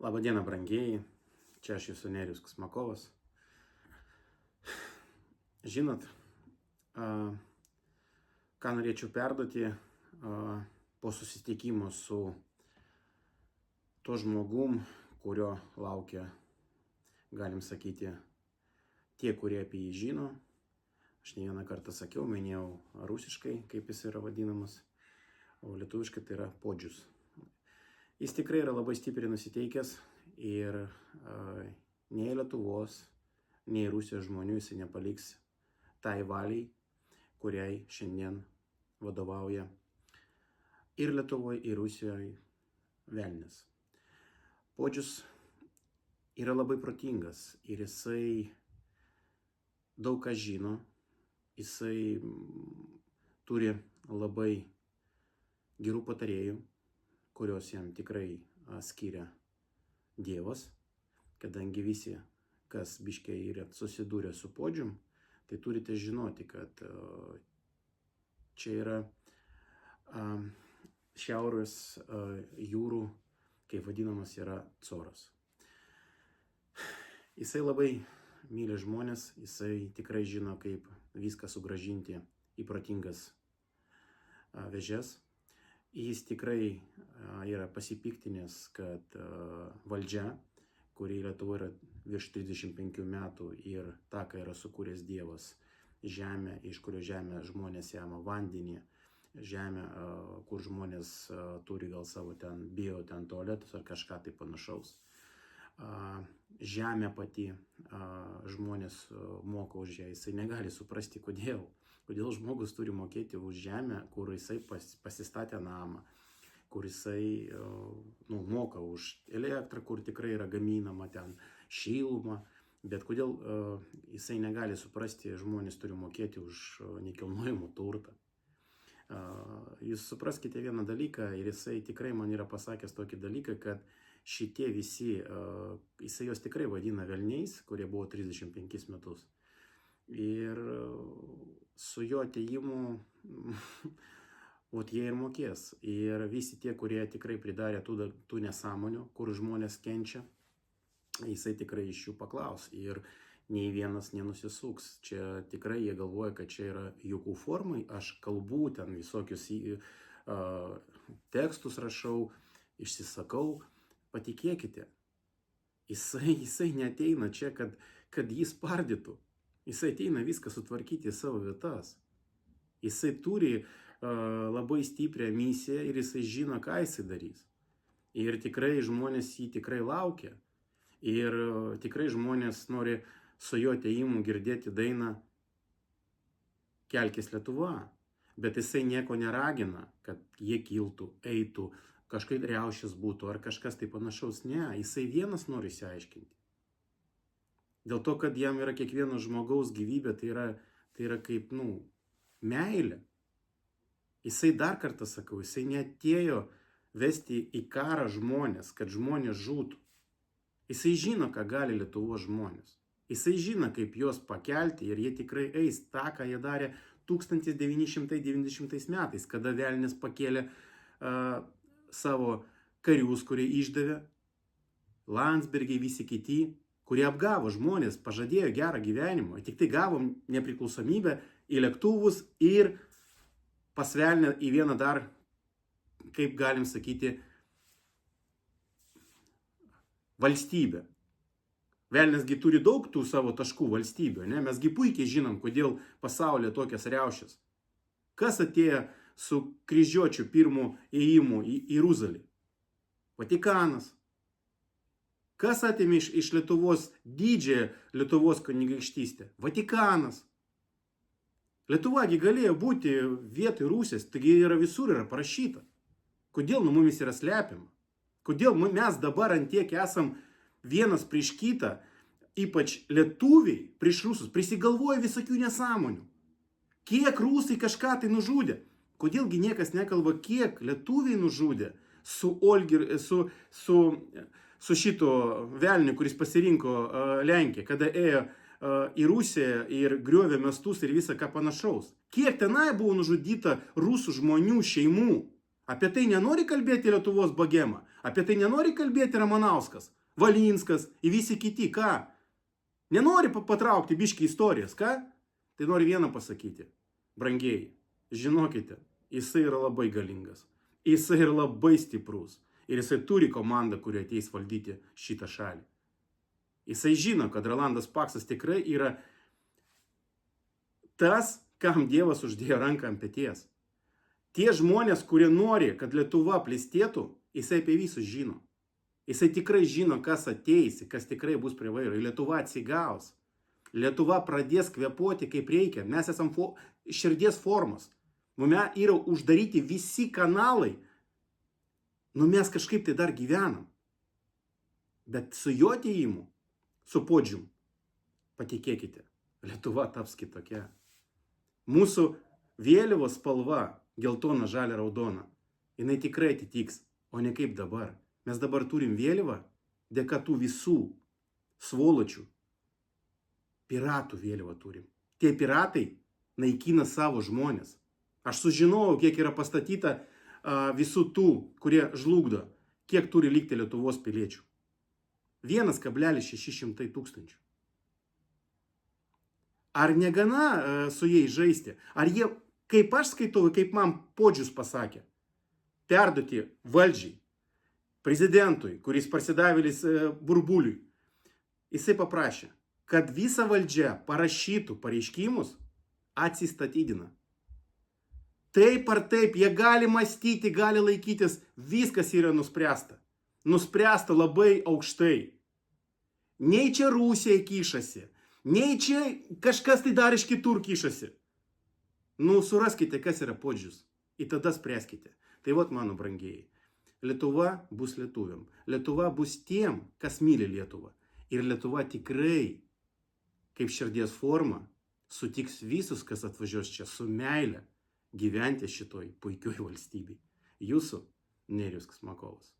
Labadiena, brangieji, čia aš jūsų Nerijus Ksmakovas. Žinot, ką norėčiau perduoti po susitikimo su tuo žmogum, kurio laukia, galim sakyti, tie, kurie apie jį žino. Aš ne vieną kartą sakiau, minėjau rusiškai, kaip jis yra vadinamas, o lietuviškai tai yra Podžius. Jis tikrai yra labai stipriai nusiteikęs ir nei Lietuvos, nei Rusijos žmonių jis nepaliks tai valiai, kuriai šiandien vadovauja ir Lietuvoje, ir Rusijoje velnias. Podžius yra labai protingas ir jisai daug ką žino, jisai turi labai gerų patarėjų, kurios jam tikrai skiria Dievas, kadangi visi, kas biškiai yra susidūrę su Podžium, tai turite žinoti, kad čia yra šiaurės jūrų, kaip vadinamas, yra coras. Jisai labai myli žmonės, jisai tikrai žino, kaip viską sugrąžinti į protingas vėžes. Jis tikrai yra pasipiktinęs, kad valdžia, kuri Lietuvoje yra virš 35 metų ir tą, ką yra sukūręs Dievas, žemę, iš kurio žemę žmonės jama vandenį, žemę, kur žmonės turi gal savo ten tualetus ar kažką tai panašaus. Žemė pati, žmonės moka už ją, jisai negali suprasti, kodėl žmogus turi mokėti už žemę, kur jisai pasistatė namą, kur jisai moka už elektrą, kur tikrai yra gaminama ten šilumą, bet kodėl jisai negali suprasti, žmonės turi mokėti už nekilnojamą turtą. Jūs supraskite vieną dalyką ir jisai tikrai man yra pasakęs tokį dalyką, kad šitie visi, jisai jos tikrai vadina velniais, kurie buvo 35 metus. Ir su jo atėjimu, jie ir mokės. Ir visi tie, kurie tikrai pridarė tų nesąmonių, kur žmonės kenčia, jisai tikrai iš jų paklaus. Ir nei vienas nenusisuks. Čia tikrai jie galvoja, kad čia yra juokų formai. Aš kalbu, ten visokius tekstus rašau, išsisakau. Patikėkite, jisai neateina čia, kad jis spardytų. Jisai ateina viską sutvarkyti į savo vietas. Jisai turi labai stiprią misiją ir jisai žino, ką jisai darys. Ir tikrai žmonės jį tikrai laukia. Ir tikrai žmonės nori su jo atėjimu girdėti dainą Kelkis Lietuva. Bet jisai nieko neragina, kad jie kiltų, eitų, kažkaip riaušės būtų ar kažkas tai panašaus. Ne, jisai vienas nori išsiaiškinti. Dėl to, kad jam yra kiekvieno žmogaus gyvybė, tai yra kaip, meilė. Jisai dar kartą sakau, jisai neatėjo vesti į karą žmonės, kad žmonės žūtų. Jisai žino, ką gali Lietuvos žmonės. Jisai žino, kaip juos pakelti ir jie tikrai eis tą, ką jie darė 1990 metais, kada velnias pakėlė savo karius, kurie išdavė, Landsbergiai, visi kiti, kurie apgavo žmonės, pažadėjo gerą gyvenimą, tik tai gavom nepriklausomybę į lėktuvus ir pasvelnę į vieną dar, kaip galim sakyti, valstybę. Velniasgi turi daug tų savo taškų valstybių, ne? Mesgi puikiai žinom, kodėl pasaulyje tokias riaušės. Kas atėjo su kryžiuočių pirmu ėjimu į Jeruzalę? Vatikanas. Kas atėmė iš Lietuvos didžiąją Lietuvos kunigaikštystę? Vatikanas. Lietuvagi galėjo būti vietoj Rusijos, taigi visur yra parašyta. Kodėl mumis yra slepiama? Kodėl mes dabar antiek esam vienas prieš kitą, ypač lietuviai prieš rusus, prisigalvoja visokių nesąmonių. Kiek rusai kažką tai nužudė? Kodėlgi niekas nekalba, kiek lietuviai nužudė su šito velniu, kuris pasirinko Lenkiją, kada ėjo į Rusiją ir griovė miestus ir visą ką panašaus. Kiek tenai buvo nužudyta rusų žmonių šeimų? Apie tai nenori kalbėti Lietuvos bogema? Apie tai nenori kalbėti Ramanauskas, Valinskas ir visi kiti, ką? Nenori patraukti biškį istorijas, ką? Tai nori vieną pasakyti. Brangieji, žinokite, jisai yra labai galingas. Jisai yra labai stiprus. Ir jisai turi komandą, kuri ateis valdyti šitą šalį. Jisai žino, kad Rolandas Paksas tikrai yra tas, kam Dievas uždėjo ranką ant peties. Tie žmonės, kurie nori, kad Lietuva plėstėtų, jisai apie visus žino. Jisai tikrai žino, kas ateis, kas tikrai bus prie vairo. Lietuva atsigaus. Lietuva pradės kvėpuoti kaip reikia. Mes esam širdies formos. Mums yra uždaryti visi kanalai. Mes kažkaip tai dar gyvenam. Bet su jo atėjimu, su Podžium, patikėkite, Lietuva taps kitokia. Mūsų vėliavos spalva, geltona, žalia, raudona, jinai tikrai atitiks, o ne kaip dabar. Mes dabar turim vėliavą dėka tų visų svoločių. Piratų vėliavą turim. Tie piratai naikina savo žmonės. Aš sužinojau, kiek yra pastatyta visų tų, kurie žlugdo, kiek turi likti Lietuvos piliečių. 1,600 tūkstančių. Ar negana su jais žaisti? Ar jie, kaip aš skaitau, kaip man Podžius pasakė, perduoti valdžiai, prezidentui, kuris parsidavėlis burbuliui, jisai paprašė, kad visa valdžia parašytų pareiškimus, atsistatydina. Taip ar taip, jie gali mąstyti, gali laikytis, viskas yra nuspręsta. Nuspręsta labai aukštai. Nei čia Rusija kišasi, nei čia kažkas tai dar iš kitur kišasi. Suraskite, kas yra Podžius. Ir tada spręskite. Tai vat, mano brangieji, Lietuva bus lietuviam. Lietuva bus tiem, kas myli Lietuvą. Ir Lietuva tikrai, kaip širdies forma, sutiks visus, kas atvažiuos čia su meile gyventi šitoj puikioj valstybei. Jūsų Nerijus Smakovas.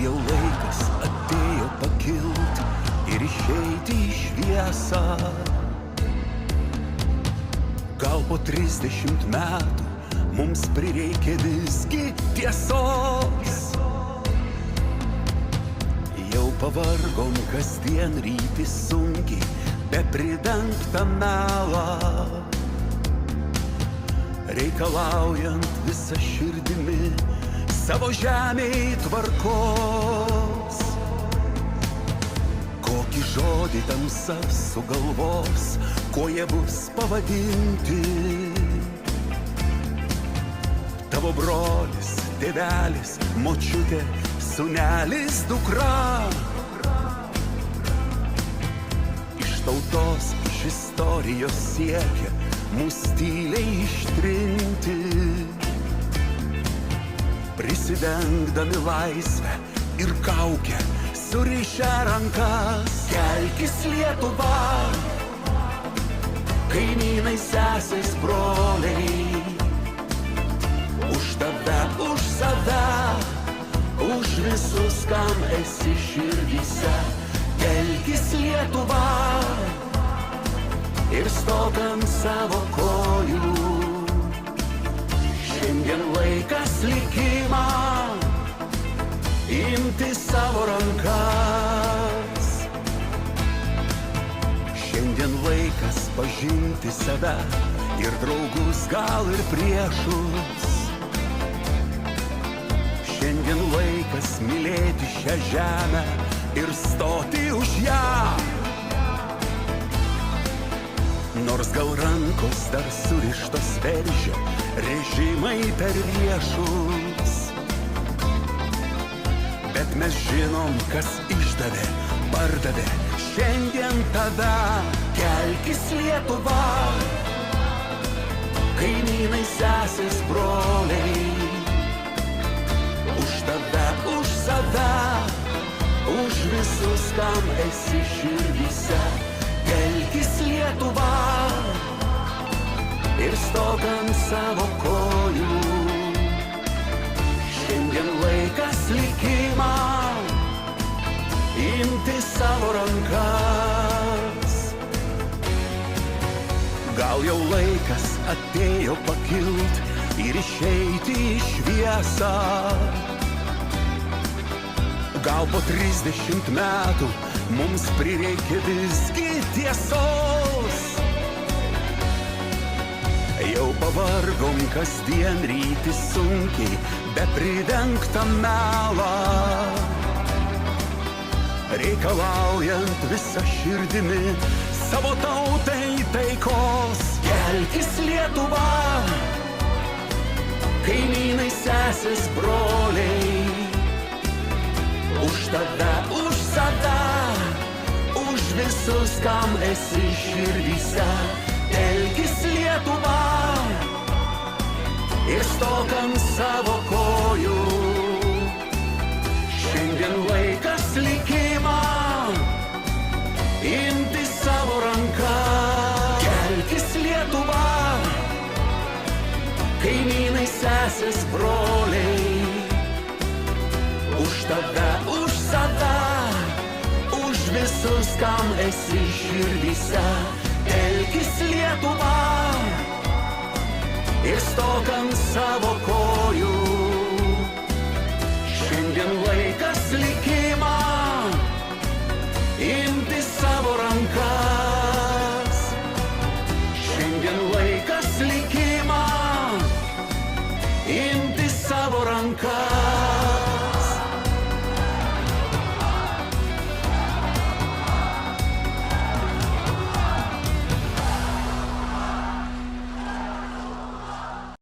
Jau laikas atėjo pakilt ir išeiti į šviesą. Gal po 30 metų mums prireikė visgi tiesos. Jau pavargom kasdien ryti sunkiai, bepridengtą melą, reikalaujant visą širdimi savo žemėj tvarkos. Kokį žodį tamsa sugalvos, kuo jie bus pavadinti. Tavo brolis, tėvelis, močiutė, sūnelis, dukra. Iš tautos, iš istorijos siekia mus tyliai ištrinti. Prisidengdami laisvę ir kaukę, surišę rankas. Kelkis Lietuva, kaimynai, sesės, broliai. Už tave, už save, už visus, kam esi širdyse. Kelkis Lietuva ir stok ant savo kojų. Šiandien laikas likimą imti savo rankas. Šiandien laikas pažinti save ir draugus, gal ir priešus. Šiandien laikas mylėti šią žemę ir stoti už ją. Nors gal rankos dar surištos veržia režimai per riešus. mes žinom, kas išdavė, pardavė šiandien tave. Kelkis Lietuva, kaimynai, sesės, broliai, už tave, už save, už visus, kam esi širdyse. Kelkis Lietuva ir stok ant savo kojų. Šiandien laikas likimą imti savo rankas. Gal jau laikas atėjo pakilt ir išeiti į šviesą. Gal po 30 metų mums prireikia visgi tiesos. Jau pavargom kasdien ryti sunkiai, be pridengtą melą, reikalaujant visą širdimi savo tautai taikos. Kelkis Lietuva, kaimynai, sesės, broliai, už tave, už save, už visus, kam esi širdyse. Kelkis Lietuva ir stok ant savo kojų. Šiandien laikas likimą imti savo rankas. Kelkis Lietuva, kaimynai, sesės, broliai, už tave, už save, už visus, kam esi širdyse. Kelkis Lietuva ir stok ant savo kojų. Šiandien laikas likimą imti savo rankas. Šiandien laikas likimą imti savo rankas.